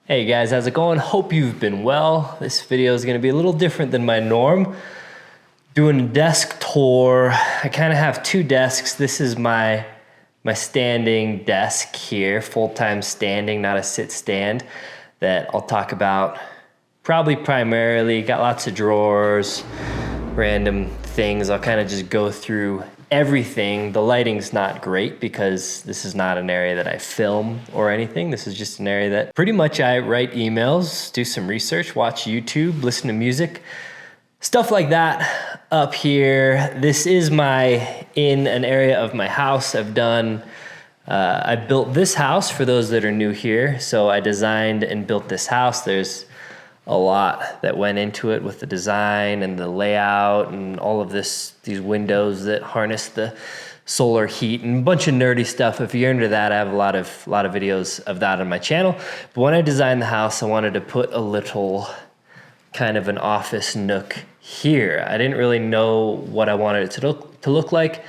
Hey guys, how's it going? Hope you've been well. This video is gonna be a little different than my norm. Doing a desk tour. I kind of have two desks. This is my standing desk here, full-time standing, not a sit stand, that I'll talk about probably primarily. Got lots of drawers, random things. I'll kind of just go through everything. The lighting's not great because this is not an area that I film or anything. This is just an area that pretty much I write emails, do some research, watch YouTube, listen to music, stuff like that up here. This is in an area of my house. I built this house for those that are new here. So I designed and built this house. There's a lot that went into it with the design and the layout and all of these windows that harness the solar heat and a bunch of nerdy stuff. If you're into that, I have a lot of videos of that on my channel. But when I designed the house, I wanted to put a little kind of an office nook here. I didn't really know what I wanted it to look like.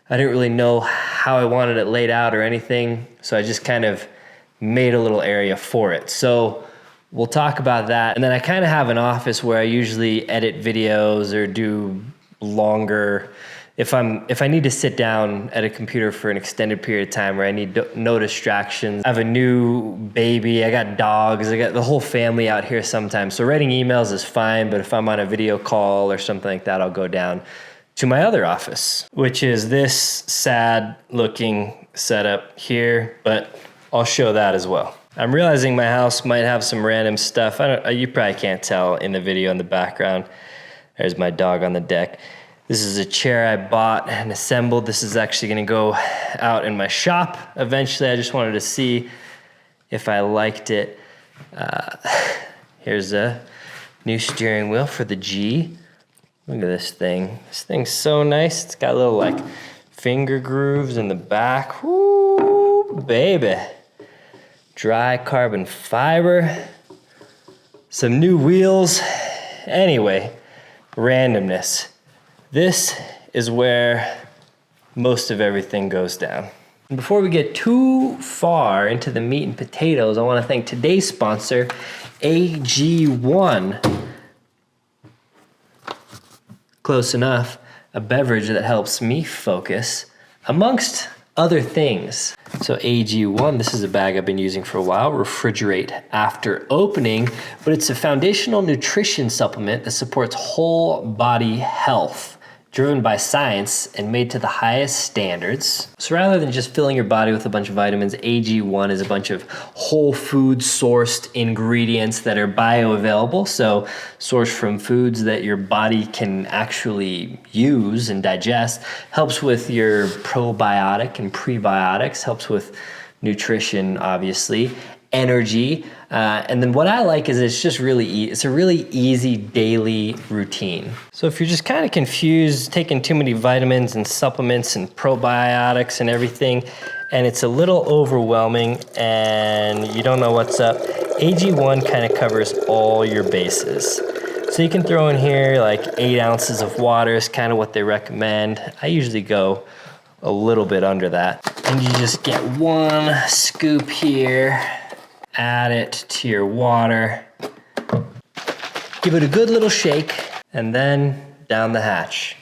I didn't really know how I wanted it laid out or anything. So I just kind of made a little area for it. So we'll talk about that. And then I kind of have an office where I usually edit videos or do longer, if I need to sit down at a computer for an extended period of time where I need no distractions. I have a new baby, I got dogs, I got the whole family out here sometimes. So writing emails is fine, but if I'm on a video call or something like that, I'll go down to my other office, which is this sad looking setup here, but I'll show that as well. I'm realizing my house might have some random stuff. You probably can't tell in the video in the background. There's my dog on the deck. This is a chair I bought and assembled. This is actually gonna go out in my shop eventually. I just wanted to see if I liked it. Here's a new steering wheel for the G. Look at this thing. This thing's so nice. It's got little like finger grooves in the back. Woo, baby. Dry carbon fiber, some new wheels. Anyway, randomness. This is where most of everything goes down. And before we get too far into the meat and potatoes, I want to thank today's sponsor, AG1. Close enough, a beverage that helps me focus amongst other things. So AG1, this is a bag I've been using for a while. Refrigerate after opening, but it's a foundational nutrition supplement that supports whole body health, driven by science and made to the highest standards. So rather than just filling your body with a bunch of vitamins, AG1 is a bunch of whole food sourced ingredients that are bioavailable. So sourced from foods that your body can actually use and digest. Helps with your probiotic and prebiotics, helps with nutrition, obviously, energy. And then what I like is it's just it's a really easy daily routine. So if you're just kind of confused, taking too many vitamins and supplements and probiotics and everything, and it's a little overwhelming and you don't know what's up, AG1 kind of covers all your bases. So you can throw in here like 8 ounces of water is kind of what they recommend. I usually go a little bit under that. And you just get 1 scoop here. Add it to your water, give it a good little shake, and then down the hatch.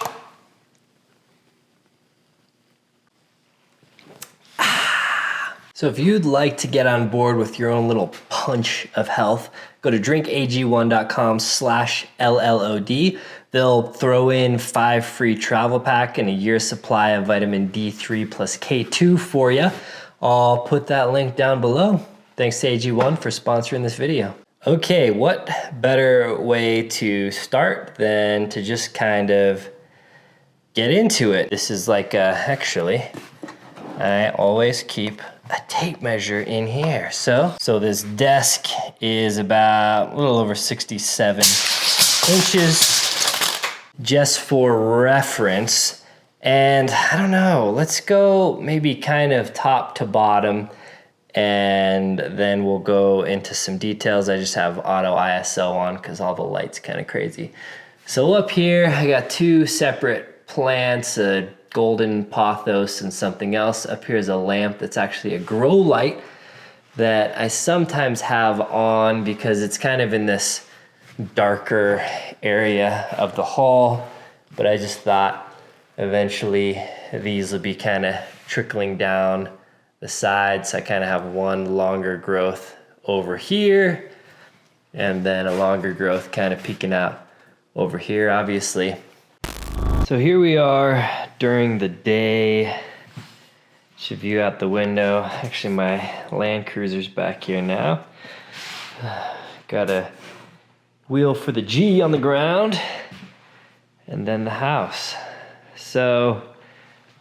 So if you'd like to get on board with your own little punch of health, go to drinkag1.com/LLOD. They'll throw in 5 free travel pack and a year's supply of vitamin D3 plus K2 for you. I'll put that link down below. Thanks to AG1 for sponsoring this video. Okay, what better way to start than to just kind of get into it? This is like actually, I always keep a tape measure in here. So this desk is about a little over 67 inches, just for reference. And I don't know, let's go maybe kind of top to bottom, and then we'll go into some details. I just have auto ISO on because all the light's kind of crazy. So up here, I got 2 separate plants, a golden pothos and something else. Up here is a lamp that's actually a grow light that I sometimes have on because it's kind of in this darker area of the hall, but I just thought eventually these will be kind of trickling down the sides. I kind of have one longer growth over here and then a longer growth kind of peeking out over here, obviously. So here we are during the day. Should view out the window. Actually, my Land Cruiser's back here now. Got a wheel for the G on the ground, and then the house. So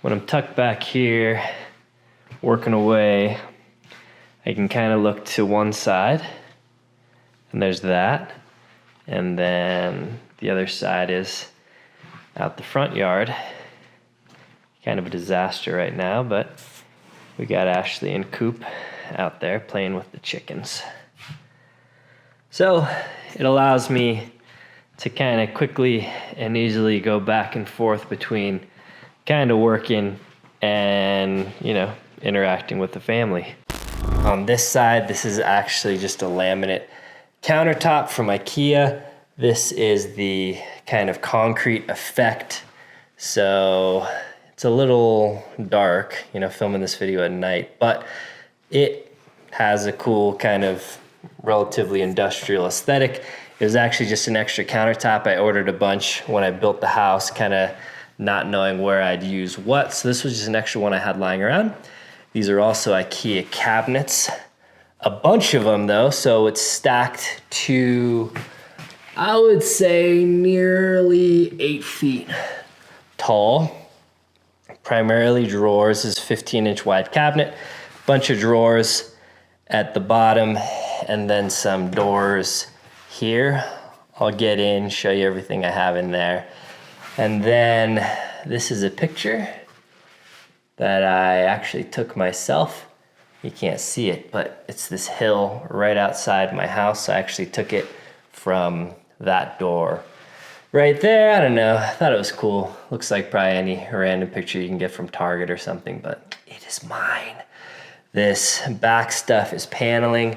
when I'm tucked back here, working away, I can kind of look to one side, and there's that. And then the other side is out the front yard. Kind of a disaster right now, but we got Ashley and Coop out there playing with the chickens. So it allows me to kind of quickly and easily go back and forth between kind of working and, interacting with the family. On this side, this is actually just a laminate countertop from IKEA. This is the kind of concrete effect. So it's a little dark, filming this video at night, but it has a cool kind of relatively industrial aesthetic. It was actually just an extra countertop. I ordered a bunch when I built the house, kind of not knowing where I'd use what. So this was just an extra one I had lying around. These are also IKEA cabinets. A bunch of them though, so it's stacked to, I would say, nearly 8 feet tall. Primarily drawers. This is 15-inch wide cabinet, bunch of drawers at the bottom, and then some doors here. I'll get in, show you everything I have in there. And then this is a picture that I actually took myself. You can't see it, but it's this hill right outside my house. I actually took it from that door right there. I don't know, I thought it was cool. Looks like probably any random picture you can get from Target or something, but it is mine. This back stuff is paneling.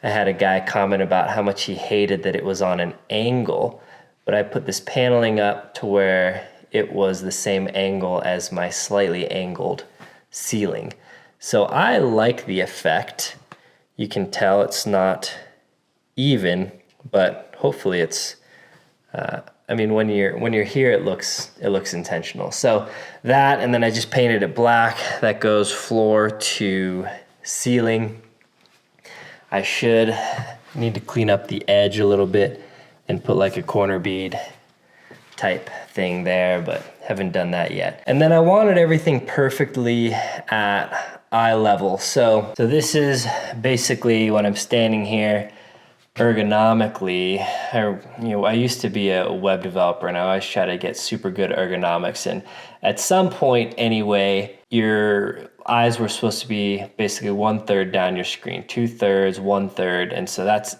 I had a guy comment about how much he hated that it was on an angle, but I put this paneling up to where it was the same angle as my slightly angled ceiling. So I like the effect. You can tell it's not even, but hopefully it's, when you're here, it looks intentional. So that, and then I just painted it black. That goes floor to ceiling. I should need to clean up the edge a little bit and put like a corner bead type thing there, but haven't done that yet. And then I wanted everything perfectly at eye level. So this is basically when I'm standing here ergonomically. I used to be a web developer and I always try to get super good ergonomics. And at some point anyway, your eyes were supposed to be basically 1/3 down your screen, 2/3, 1/3. And so that's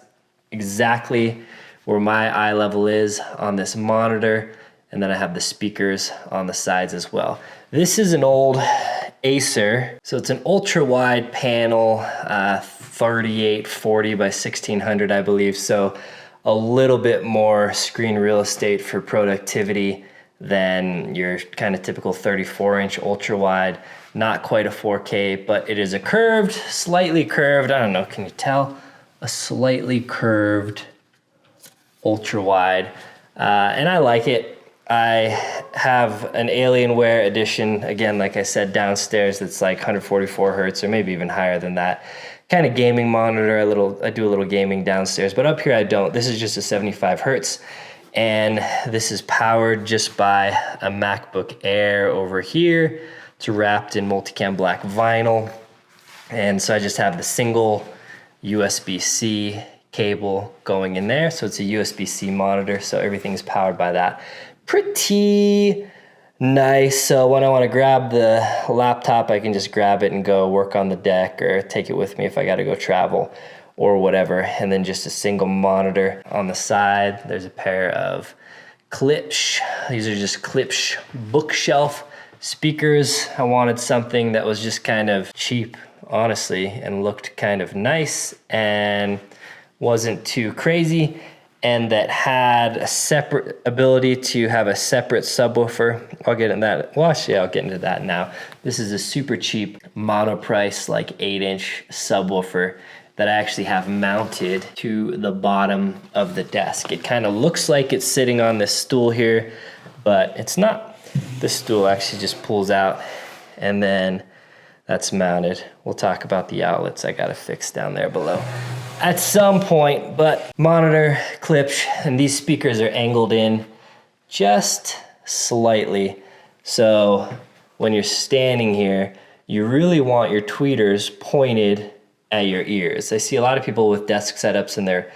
exactly where my eye level is on this monitor. And then I have the speakers on the sides as well. This is an old Acer. So it's an ultra wide panel, 3840 by 1600, I believe. So a little bit more screen real estate for productivity than your kind of typical 34-inch ultra wide. Not quite a 4K, but it is a curved, slightly curved, I don't know, can you tell? A slightly curved ultra wide, and I like it. I have an Alienware edition, again, like I said, downstairs that's like 144 hertz or maybe even higher than that. Kind of gaming monitor, I do a little gaming downstairs, but up here I don't. This is just a 75 hertz, and this is powered just by a MacBook Air over here. It's wrapped in multicam black vinyl, and so I just have the single USB-C cable going in there. So it's a USB-C monitor, so everything's powered by that. Pretty nice. So when I want to grab the laptop, I can just grab it and go work on the deck or take it with me if I got to go travel or whatever. And then just a single monitor on the side. There's a pair of Klipsch. These are just Klipsch bookshelf speakers. I wanted something that was just kind of cheap honestly, and looked kind of nice and wasn't too crazy, and that had a separate ability to have a separate subwoofer. I'll get into that. Well, actually, I'll get into that now. This is a super cheap monoprice, like 8-inch subwoofer that I actually have mounted to the bottom of the desk. It kind of looks like it's sitting on this stool here, but it's not. The stool actually just pulls out, and then that's mounted. We'll talk about the outlets I gotta fix down there below at some point, but monitor clips, and these speakers are angled in just slightly. So when you're standing here, you really want your tweeters pointed at your ears. I see a lot of people with desk setups and their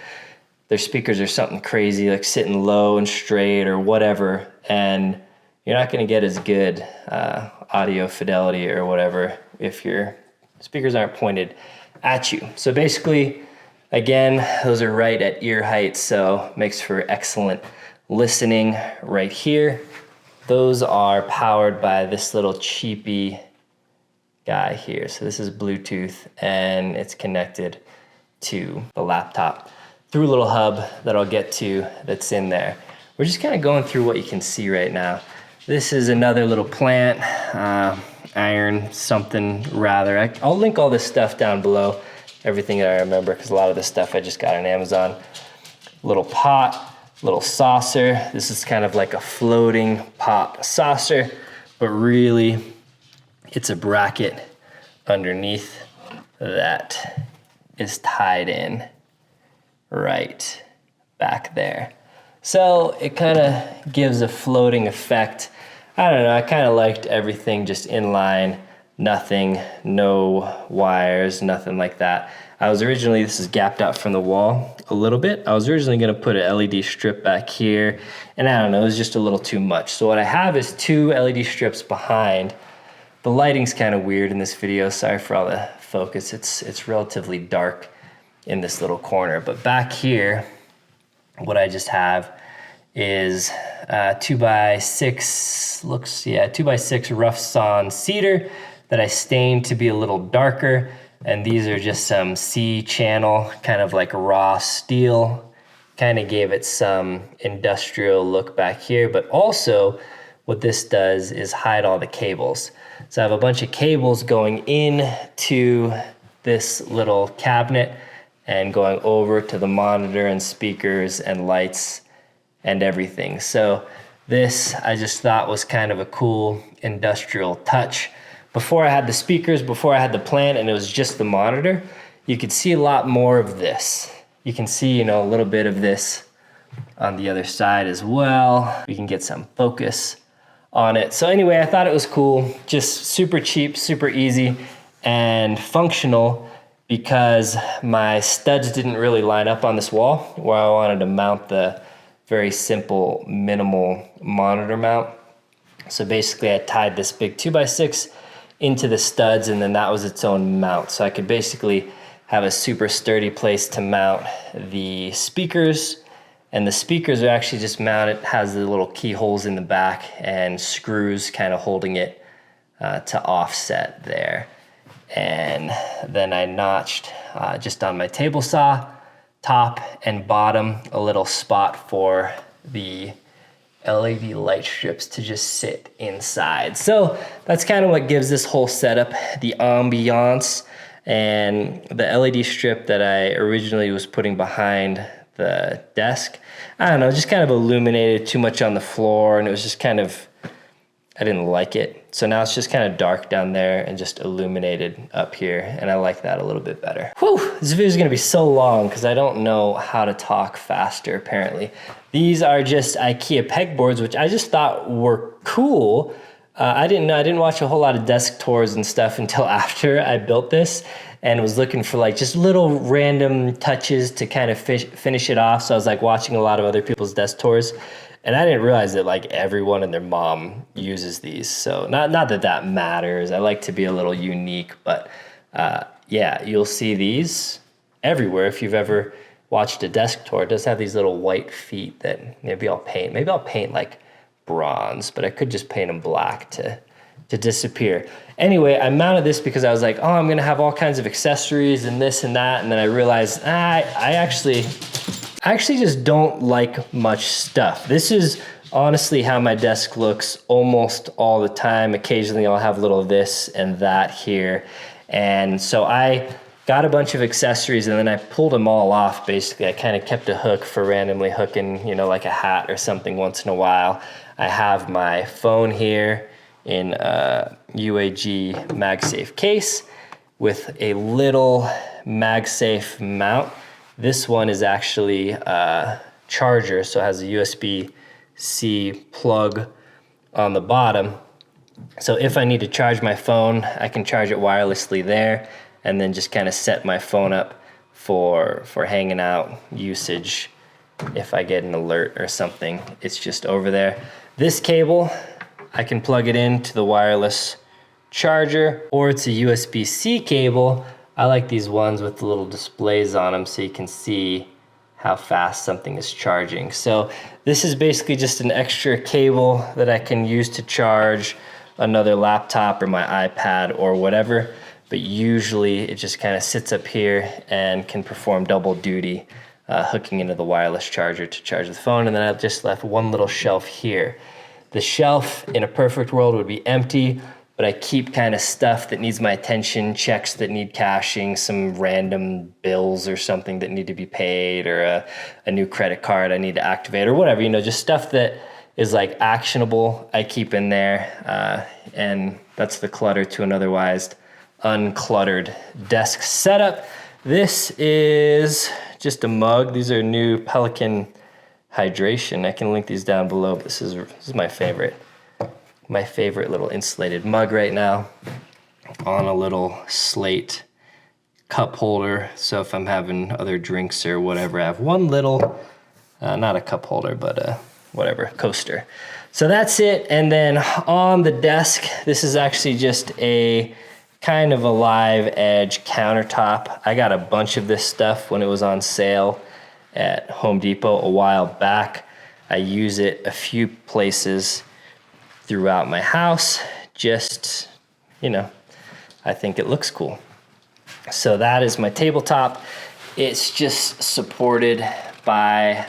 speakers are something crazy, like sitting low and straight or whatever, and you're not gonna get as good audio fidelity or whatever if your speakers aren't pointed at you. So basically, again, those are right at ear height, so makes for excellent listening right here. Those are powered by this little cheapy guy here. So this is Bluetooth, and it's connected to the laptop through a little hub that I'll get to that's in there. We're just kind of going through what you can see right now. This is another little plant, iron something rather. I'll link all this stuff down below, everything that I remember, because a lot of this stuff I just got on Amazon. Little pot, little saucer. This is kind of like a floating pot saucer, but really it's a bracket underneath that is tied in right back there. So it kind of gives a floating effect. I don't know, I kind of liked everything just in line, nothing, no wires, nothing like that. This is gapped out from the wall a little bit. I was originally gonna put an LED strip back here, and I don't know, it was just a little too much. So what I have is 2 LED strips behind. The lighting's kind of weird in this video, sorry for all the focus. It's relatively dark in this little corner, but back here, what I just have is 2x6, 2x6 rough sawn cedar that I stained to be a little darker. And these are just some C-channel, kind of like raw steel. Kind of gave it some industrial look back here, but also what this does is hide all the cables. So I have a bunch of cables going into this little cabinet and going over to the monitor and speakers and lights and everything. So this I just thought was kind of a cool industrial touch. Before I had the speakers, before I had the plant and it was just the monitor, you could see a lot more of this. You can see, a little bit of this on the other side as well. We can get some focus on it. So anyway, I thought it was cool, just super cheap, super easy and functional, because my studs didn't really line up on this wall where I wanted to mount the very simple, minimal monitor mount. So basically I tied this big 2x6 into the studs, and then that was its own mount. So I could basically have a super sturdy place to mount the speakers, and the speakers are actually just mounted, has the little keyholes in the back and screws kind of holding it to offset there. And then I notched just on my table saw, top and bottom, a little spot for the LED light strips to just sit inside. So that's kind of what gives this whole setup the ambiance. And the LED strip that I originally was putting behind the desk, I don't know, just kind of illuminated too much on the floor, and it was just kind of, I didn't like it. So now it's just kind of dark down there and just illuminated up here, and I like that a little bit better. Whew, this video is gonna be so long because I don't know how to talk faster apparently. These are just IKEA pegboards, which I just thought were cool. I didn't watch a whole lot of desk tours and stuff until after I built this, and was looking for like just little random touches to kind of finish it off. So I was like watching a lot of other people's desk tours, and I didn't realize that like everyone and their mom uses these. So not that matters. I like to be a little unique, but yeah, you'll see these everywhere. If you've ever watched a desk tour, it does have these little white feet that maybe I'll paint. Maybe I'll paint like bronze, but I could just paint them black to to disappear. Anyway, I mounted this because I was like, oh, I'm gonna have all kinds of accessories and this and that. And then I realized I actually just don't like much stuff. This is honestly how my desk looks almost all the time. Occasionally I'll have a little of this and that here. And so I got a bunch of accessories and then I pulled them all off. Basically, I kind of kept a hook for randomly hooking, you know, like a hat or something once in a while. I have my phone here in a UAG MagSafe case with a little MagSafe mount. This one is actually a charger, so it has a USB-C plug on the bottom. So if I need to charge my phone, I can charge it wirelessly there and then just kind of set my phone up for hanging out usage. If I get an alert or something, it's just over there. This cable, I can plug it into the wireless charger, or it's a USB-C cable. I like these ones with the little displays on them so you can see how fast something is charging. So this is basically just an extra cable that I can use to charge another laptop or my iPad or whatever, but usually it just kind of sits up here and can perform double duty, hooking into the wireless charger to charge the phone. And then I've just left one little shelf here. The shelf in a perfect world would be empty, but I keep kind of stuff that needs my attention, checks that need cashing, some random bills or something that need to be paid, or a new credit card I need to activate or whatever, you know, just stuff that is like actionable, I keep in there. And that's the clutter to an otherwise uncluttered desk setup. This is just a mug. These are new Pelican hydration. I can link these down below, but this is my favorite little insulated mug right now on a little slate cup holder. So if I'm having other drinks or whatever, I have one little, not a cup holder, but whatever, coaster. So that's it. And then on the desk, this is actually just a kind of a live edge countertop. I got a bunch of this stuff when it was on sale at Home Depot a while back. I use it a few places throughout my house. Just, you know, I think it looks cool. So that is my tabletop. It's just supported by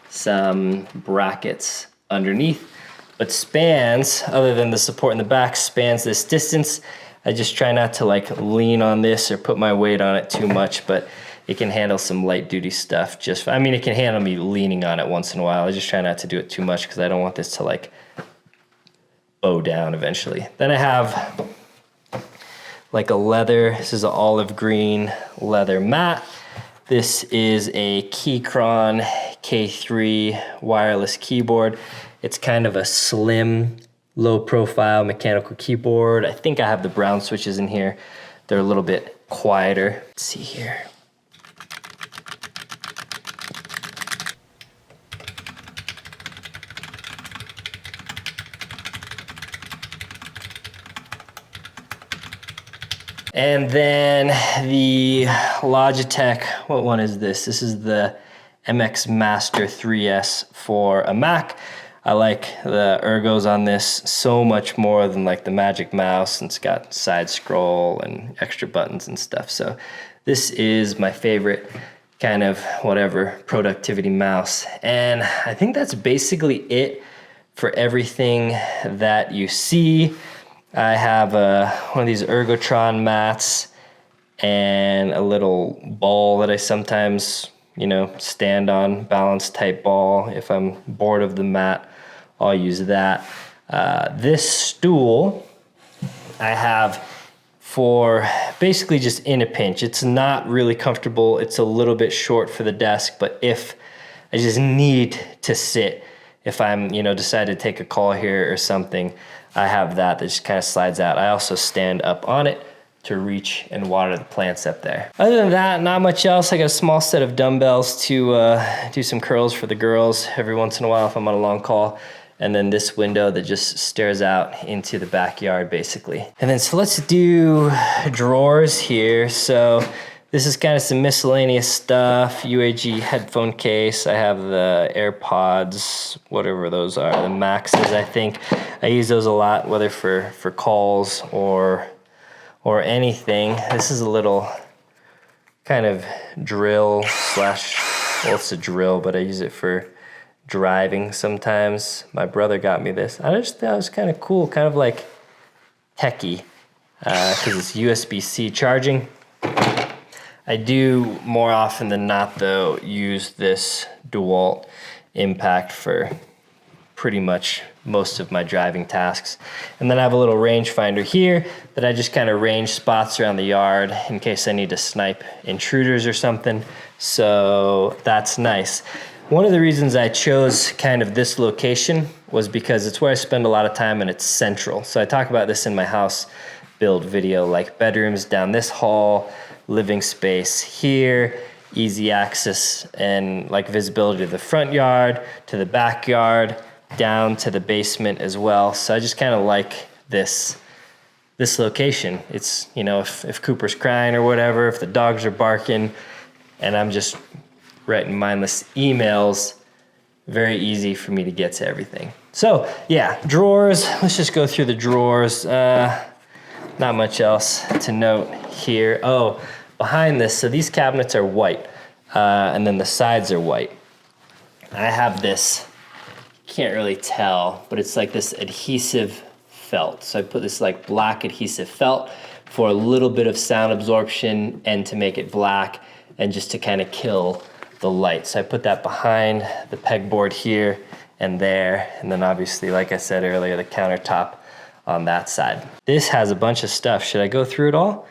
some brackets underneath, but spans, other than the support in the back, spans this distance. I just try not to like lean on this or put my weight on it too much, but it can handle some light duty stuff. I mean, it can handle me leaning on it once in a while. I just try not to do it too much because I don't want this to like bow down eventually. Then I have like a leather, this is an olive green leather mat. This is a Keychron K3 wireless keyboard. It's kind of a slim, low profile mechanical keyboard. I think I have the brown switches in here. They're a little bit quieter. Let's see here. And then the Logitech, what one is this? This is the MX Master 3S for a Mac. I like the ergos on this so much more than like the Magic Mouse, and it's got side scroll and extra buttons and stuff. So this is my favorite kind of whatever productivity mouse. And I think that's basically it for everything that you see. I have one of these Ergotron mats and a little ball that I sometimes, you know, stand on, balance type ball. If I'm bored of the mat, I'll use that. This stool I have for basically just in a pinch. It's not really comfortable. It's a little bit short for the desk, but if I just need to sit, if I'm, you know, decide to take a call here or something, I have that just kind of slides out. I also stand up on it to reach and water the plants up there. Other than that, not much else. I got a small set of dumbbells to do some curls for the girls every once in a while if I'm on a long call. And then this window that just stares out into the backyard basically. And then so let's do drawers here. So This is kind of some miscellaneous stuff. UAG headphone case. I have the AirPods, whatever those are, the Maxes, I think. I use those a lot, whether for calls or anything. This is a little kind of drill slash, well, it's a drill, but I use it for driving sometimes. My brother got me this. I just thought it was kind of cool, kind of like techie, because it's USB-C charging. I do more often than not, though, use this DeWalt Impact for pretty much most of my driving tasks. And then I have a little rangefinder here that I just kind of range spots around the yard in case I need to snipe intruders or something. So that's nice. One of the reasons I chose kind of this location was because it's where I spend a lot of time and it's central. So I talk about this in my house build video, like bedrooms down this hall, living space here, easy access and like visibility to the front yard, to the backyard, down to the basement as well. So I just kind of like this location. It's, you know, if Cooper's crying or whatever, if the dogs are barking and I'm just writing mindless emails, very easy for me to get to everything. So yeah, drawers, let's just go through the drawers. Not much else to note here. Oh, behind this, so these cabinets are white, and then the sides are white. I have this, can't really tell, but it's like this adhesive felt. So I put this like black adhesive felt for a little bit of sound absorption and to make it black and just to kind of kill the light. So I put that behind the pegboard here and there, and then obviously, like I said earlier, the countertop on that side. This has a bunch of stuff. Should I go through it all?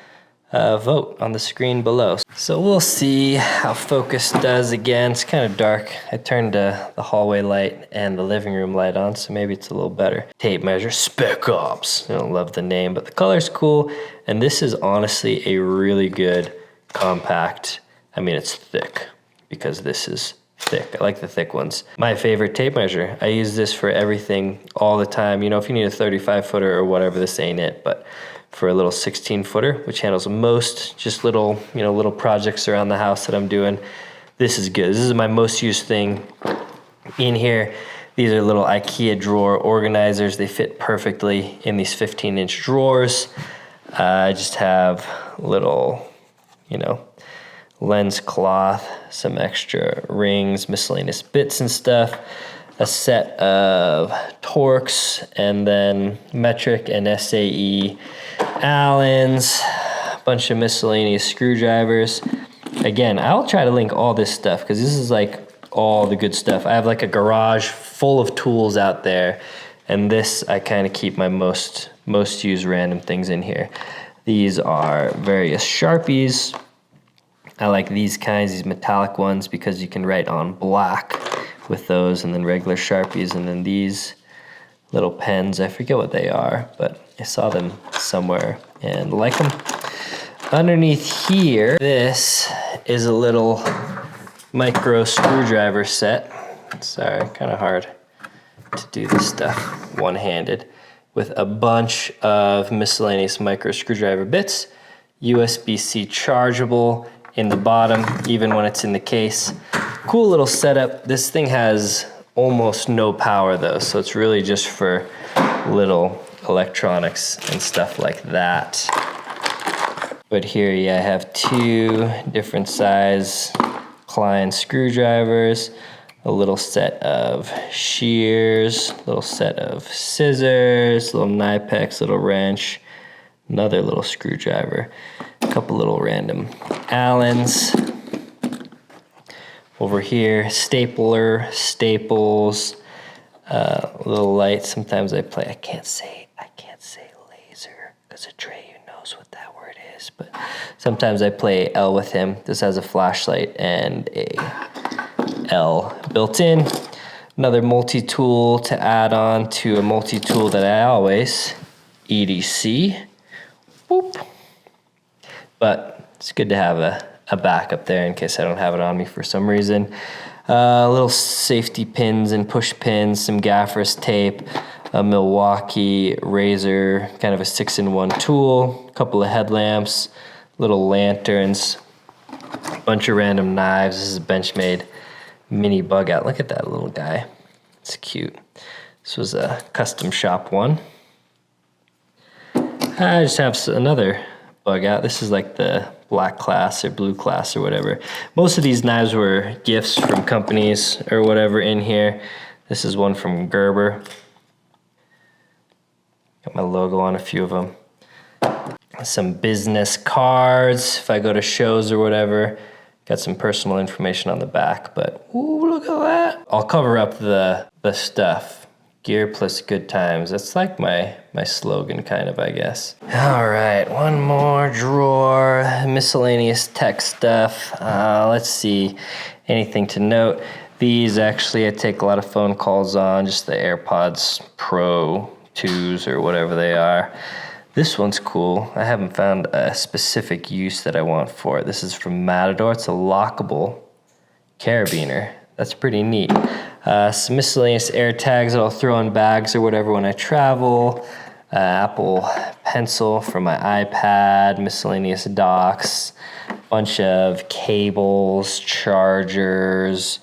Vote on the screen below. So we'll see how focus does again. It's kind of dark. I turned the hallway light and the living room light on, so maybe it's a little better. Tape measure, Spec Ops. I don't love the name, but the color's cool. And this is honestly a really good compact. I mean, it's thick because this is thick. I like the thick ones. My favorite tape measure. I use this for everything all the time. You know, if you need a 35 footer or whatever, this ain't it, but for a little 16 footer, which handles most just little, you know, little projects around the house that I'm doing. This is good. This is my most used thing in here. These are little IKEA drawer organizers. They fit perfectly in these 15-inch drawers. I just have little, you know, lens cloth, some extra rings, miscellaneous bits and stuff, a set of Torx, and then metric and SAE Allens, a bunch of miscellaneous screwdrivers. Again, I'll try to link all this stuff because this is like all the good stuff. I have like a garage full of tools out there, and this I kind of keep my most used random things in here. These are various Sharpies. I like these kinds, these metallic ones, because you can write on black with those, and then regular Sharpies, and then these little pens. I forget what they are, but I saw them somewhere and like them. Underneath here, this is a little micro screwdriver set. Sorry, kind of hard to do this stuff one-handed. With a bunch of miscellaneous micro screwdriver bits, USB-C chargeable in the bottom, even when it's in the case. Cool little setup. This thing has almost no power though, so it's really just for little electronics and stuff like that. But here, yeah, I have two different size Klein screwdrivers, a little set of shears, a little set of scissors, little Knipex, little wrench, another little screwdriver, a couple little random Allens. Over here, stapler, staples, little light. Sometimes I play, I can't say laser because Atreyu knows what that word is, but sometimes I play L with him. This has a flashlight and a L built in. Another multi-tool to add on to a multi-tool that I always EDC. Boop. But it's good to have a backup there in case I don't have it on me for some reason. Little safety pins and push pins, some gaffer's tape, a Milwaukee razor, kind of a 6-in-1 tool, a couple of headlamps, little lanterns, Bunch of random knives. This is a Benchmade mini bug out. Look at that little guy. It's cute. This was a custom shop one. I just have another bug out. This is like the black class or blue class or whatever. Most of these knives were gifts from companies or whatever in here. This is one from Gerber. Got my logo on a few of them. Some business cards if I go to shows or whatever. Got some personal information on the back, but ooh, look at that. I'll cover up the stuff. Gear plus good times. That's like my slogan kind of, I guess. All right, one more drawer. Miscellaneous tech stuff. Let's see, anything to note. These actually I take a lot of phone calls on, just the AirPods Pro 2s or whatever they are. This one's cool. I haven't found a specific use that I want for it. This is from Matador. It's a lockable carabiner. That's pretty neat. Some miscellaneous air tags that I'll throw in bags or whatever when I travel. Apple Pencil for my iPad. Miscellaneous docks. Bunch of cables, chargers,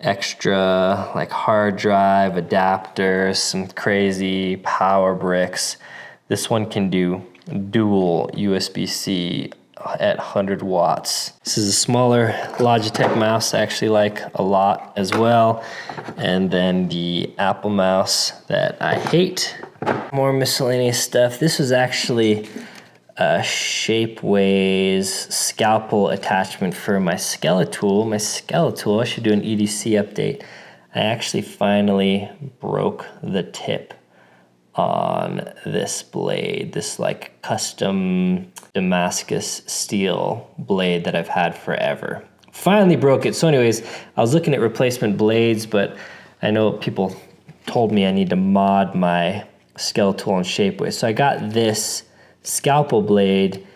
extra like hard drive, adapters, some crazy power bricks. This one can do dual USB-C at 100 watts. This is a smaller Logitech mouse I actually like a lot as well. And then the Apple mouse that I hate. More miscellaneous stuff. This was actually a Shapeways scalpel attachment for my Skeletal. My Skeletal, I should do an EDC update. I actually finally broke the tip on this blade, this like custom Damascus steel blade that I've had forever. Finally broke it. So anyways, I was looking at replacement blades, but I know people told me I need to mod my Skeletal and Shapeways. So I got this scalpel blade,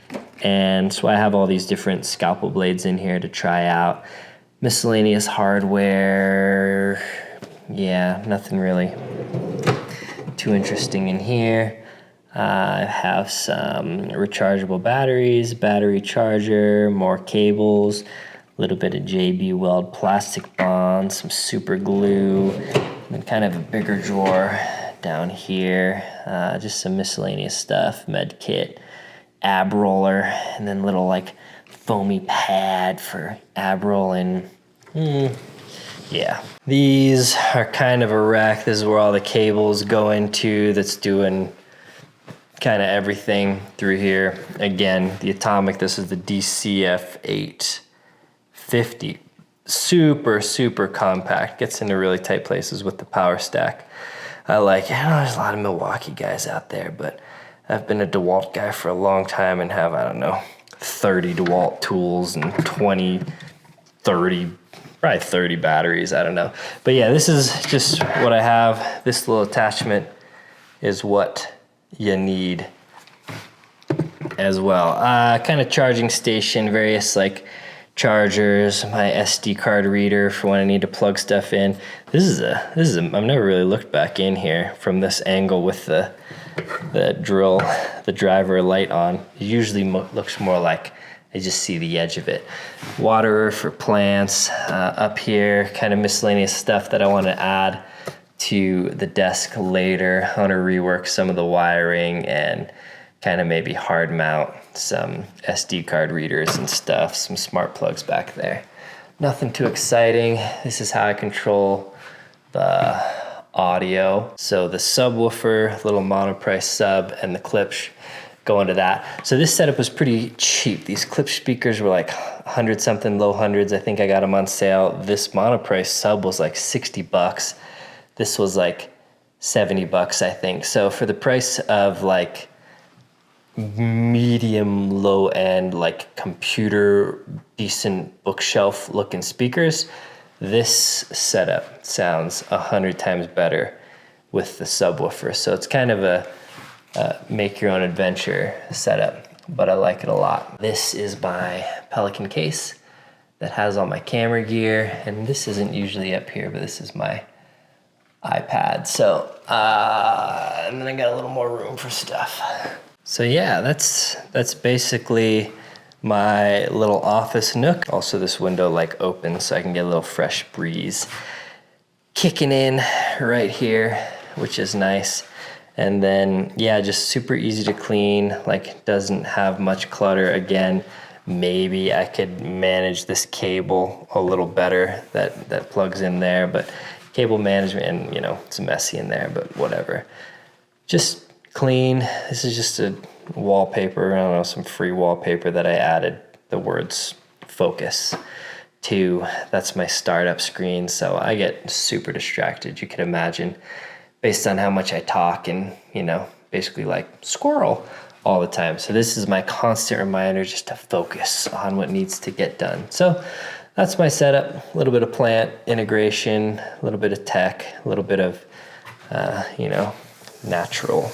and so I have all these different scalpel blades in here to try out. Miscellaneous hardware, yeah, nothing really too interesting in here. I have some rechargeable batteries, battery charger, more cables, a little bit of JB Weld plastic bond, some super glue, and then kind of a bigger drawer down here. Just some miscellaneous stuff, med kit, ab roller, and then little like foamy pad for ab rolling. Yeah, these are kind of a wreck. This is where all the cables go into, that's doing kind of everything through here. Again, the Atomic, this is the DCF 850. Super, super compact. Gets into really tight places with the power stack. I like it. I know there's a lot of Milwaukee guys out there, but I've been a DeWalt guy for a long time and have, I don't know, 30 DeWalt tools and 20, 30, probably 30 batteries, I don't know. But yeah, this is just what I have. This little attachment is what you need as well. Kind of charging station, various like chargers, my SD card reader for when I need to plug stuff in. This is I've never really looked back in here from this angle with the drill, the driver light on. It usually looks more like I just see the edge of it. Waterer for plants. Up here, kind of miscellaneous stuff that I want to add to the desk later. I want to rework some of the wiring and kind of maybe hard mount some SD card readers and stuff, some smart plugs back there. Nothing too exciting. This is how I control the audio. So the subwoofer, little monoprice sub, and the clips go into that. So this setup was pretty cheap. These clip speakers were like 100 something, low hundreds. I think I got them on sale. This monoprice sub was like 60 bucks. This was like 70 bucks, I think. So for the price of like medium low end, like computer, decent bookshelf looking speakers, this setup sounds 100 times better with the subwoofer. So it's kind of a make your own adventure setup, but I like it a lot. This is my Pelican case that has all my camera gear, and this isn't usually up here, but this is my iPad. So, and then I got a little more room for stuff. So yeah, that's basically my little office nook. Also this window like opens so I can get a little fresh breeze kicking in right here, which is nice. And then, yeah, just super easy to clean, like doesn't have much clutter. Again, maybe I could manage this cable a little better that plugs in there, but cable management, and you know, it's messy in there, but whatever. Just clean. This is just a wallpaper, I don't know, some free wallpaper that I added the words focus to. That's my startup screen, so I get super distracted, you can imagine, based on how much I talk and, you know, basically like squirrel all the time. So this is my constant reminder just to focus on what needs to get done. So that's my setup, a little bit of plant integration, a little bit of tech, a little bit of, you know, natural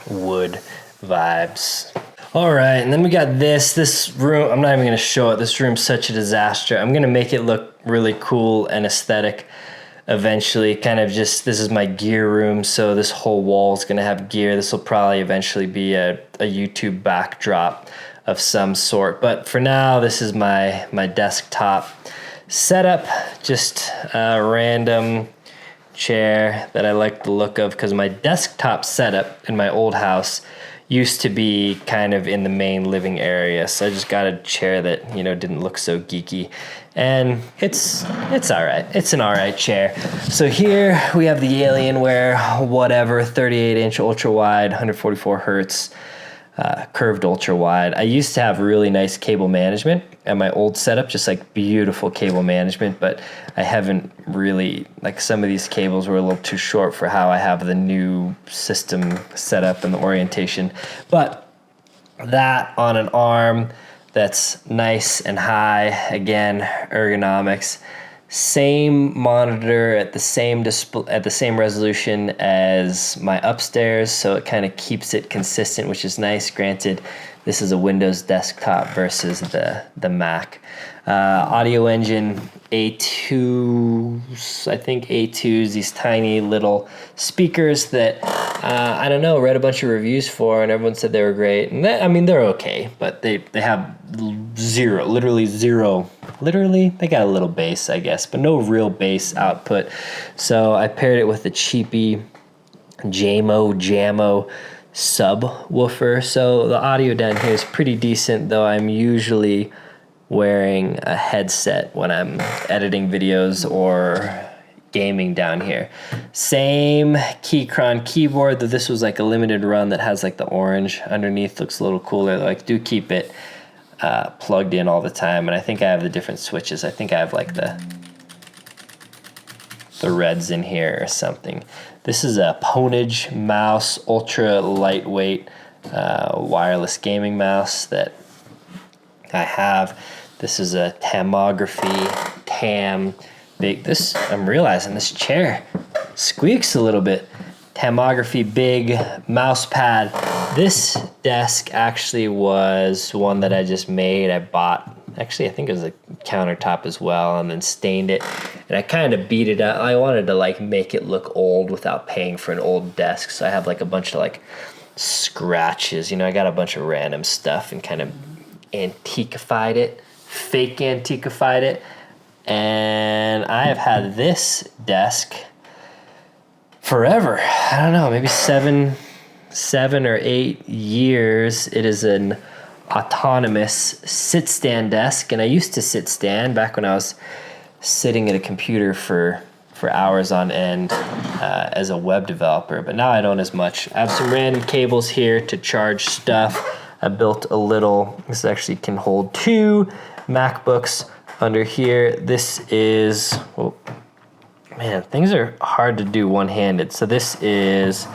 wood vibes. All right, and then we got this room. I'm not even gonna show it. This room's such a disaster. I'm gonna make it look really cool and aesthetic eventually. Kind of just, this is my gear room, so this whole wall is gonna have gear. This will probably eventually be a YouTube backdrop of some sort. But for now, this is my desktop setup. Just a random chair that I like the look of, because my desktop setup in my old house used to be kind of in the main living area. So I just got a chair that, you know, didn't look so geeky. And it's all right. It's an all right chair. So here we have the Alienware, whatever, 38-inch ultra wide, 144 hertz, curved ultra wide. I used to have really nice cable management at my old setup, just like beautiful cable management, but I haven't really, like some of these cables were a little too short for how I have the new system set up and the orientation. But that on an arm that's nice and high, again, ergonomics. Same monitor at the same display, at the same resolution as my upstairs, so it kind of keeps it consistent, which is nice. Granted, this is a Windows desktop versus the Mac. Audio engine A2s, I think A2s, these tiny little speakers that I don't know, read a bunch of reviews for, and everyone said they were great. And I mean, they're okay, but they have literally zero. Literally, they got a little bass, I guess, but no real bass output. So I paired it with a cheapy Jammo subwoofer. So the audio down here is pretty decent, though I'm usually wearing a headset when I'm editing videos or gaming down here. Same Keychron keyboard, though this was like a limited run that has like the orange underneath, looks a little cooler. Like, do keep it plugged in all the time, and I think I have the different switches. I think I have like the reds in here or something. This is a Ponage mouse, ultra lightweight wireless gaming mouse that I have. This is a Tamography Tam big. This, I'm realizing this chair squeaks a little bit. Tamography big mouse pad. This desk actually was one that I just made. I bought, actually I think it was a countertop as well, and then stained it, and I kind of beat it up. I wanted to like make it look old without paying for an old desk, so I have like a bunch of like scratches, you know, I got a bunch of random stuff and kind of antiquified it, fake antiquified it. And I have had this desk forever. I don't know, maybe seven or 8 years. It is an autonomous sit-stand desk, and I used to sit-stand back when I was sitting at a computer for hours on end as a web developer, but now I don't as much. I have some random cables here to charge stuff. I built a little, this actually can hold 2 MacBooks under here. This is, oh, man, things are hard to do one-handed. So this is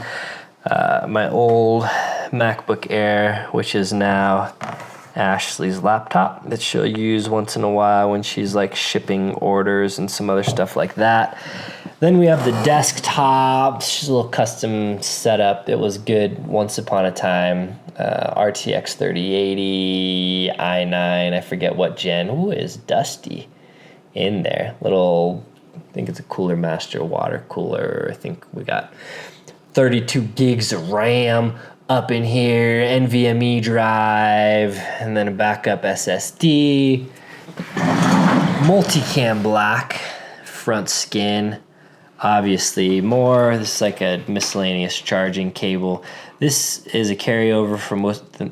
my old MacBook Air, which is now Ashley's laptop that she'll use once in a while when she's like shipping orders and some other stuff like that. Then we have the desktop. She's a little custom setup. It was good once upon a time. RTX 3080, i9, I forget what gen. Ooh, it is dusty in there. Little, I think it's a Cooler Master water cooler. I think we got 32 gigs of RAM, up in here, NVMe drive, and then a backup SSD, multicam black, front skin, obviously more. This is like a miscellaneous charging cable. This is a carryover from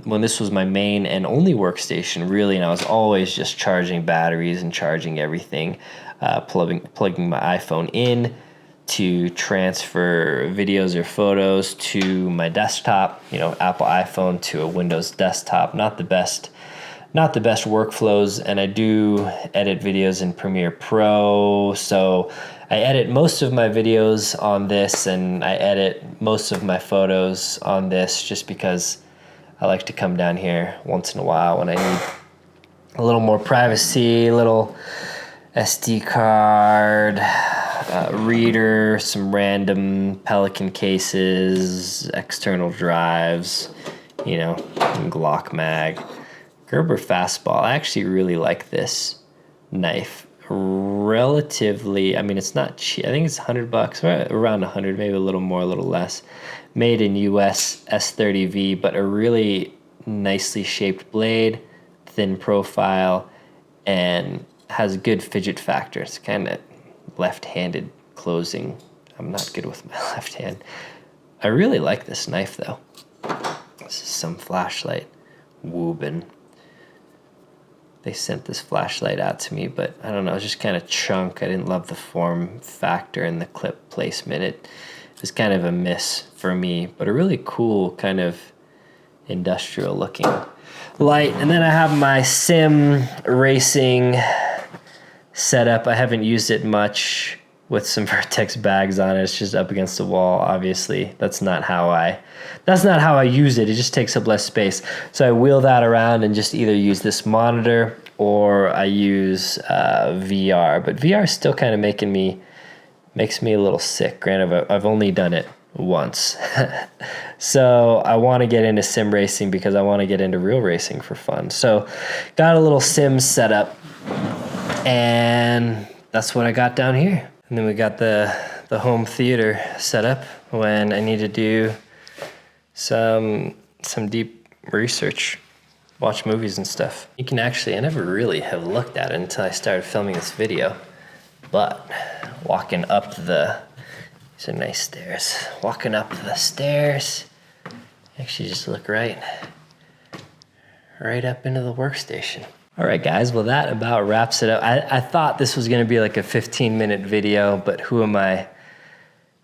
when this was my main and only workstation, really, and I was always just charging batteries and charging everything, plugging my iPhone in to transfer videos or photos to my desktop, Apple iPhone to a Windows desktop. Not the best workflows, and I do edit videos in Premiere Pro, so I edit most of my videos on this, and I edit most of my photos on this just because I like to come down here once in a while when I need a little more privacy, a little SD card, reader, some random Pelican cases, external drives, Glock mag. Gerber fastball. I actually really like this knife. Relatively, it's not cheap. I think it's $100, around 100, maybe a little more, a little less. Made in US, S30V, but a really nicely shaped blade, thin profile, and has good fidget factor. It's kind of left-handed closing. I'm not good with my left hand. I really like this knife though. This is some flashlight. Woobin. They sent this flashlight out to me, but I don't know, it was just kind of chunk. I didn't love the form factor and the clip placement. It was kind of a miss for me, but a really cool kind of industrial looking light. And then I have my sim racing setup. I haven't used it much with some Vertex bags on it. It's just up against the wall, obviously. That's not how I use it. It just takes up less space. So I wheel that around and just either use this monitor or I use VR. But VR is still kind of makes me a little sick. Granted, I've only done it once. So I want to get into sim racing because I want to get into real racing for fun. So got a little sim setup, and that's what I got down here. And then we got the home theater set up when I need to do some deep research, watch movies and stuff. You can actually, I never really have looked at it until I started filming this video, but walking up these are nice stairs. Walking up the stairs, actually just look right up into the workstation. All right, guys, well, that about wraps it up. I thought this was gonna be like a 15-minute video, but who am I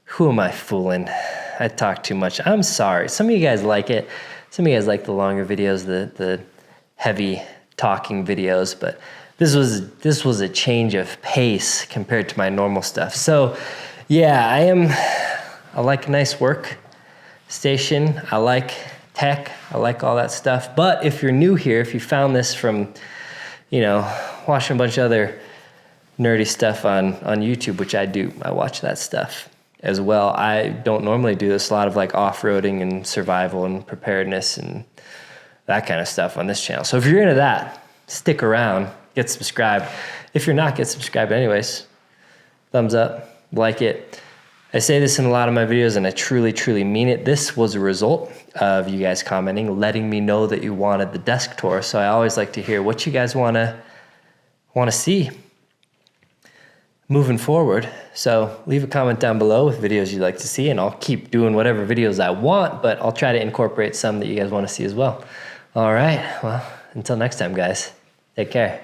fooling? I talk too much. I'm sorry. Some of you guys like it. Some of you guys like the longer videos, the heavy talking videos, but this was a change of pace compared to my normal stuff. So yeah, I like a nice workstation. I like tech. I like all that stuff. But if you're new here, if you found this from watching a bunch of other nerdy stuff on YouTube, which I do. I watch that stuff as well. I don't normally do this, a lot of like off-roading and survival and preparedness and that kind of stuff on this channel. So if you're into that, stick around, get subscribed. If you're not, get subscribed anyways. Thumbs up, like it. I say this in a lot of my videos and I truly, truly mean it. This was a result of you guys commenting, letting me know that you wanted the desk tour. So I always like to hear what you guys want to see moving forward. So leave a comment down below with videos you'd like to see, and I'll keep doing whatever videos I want, but I'll try to incorporate some that you guys want to see as well. All right, well, until next time, guys, take care.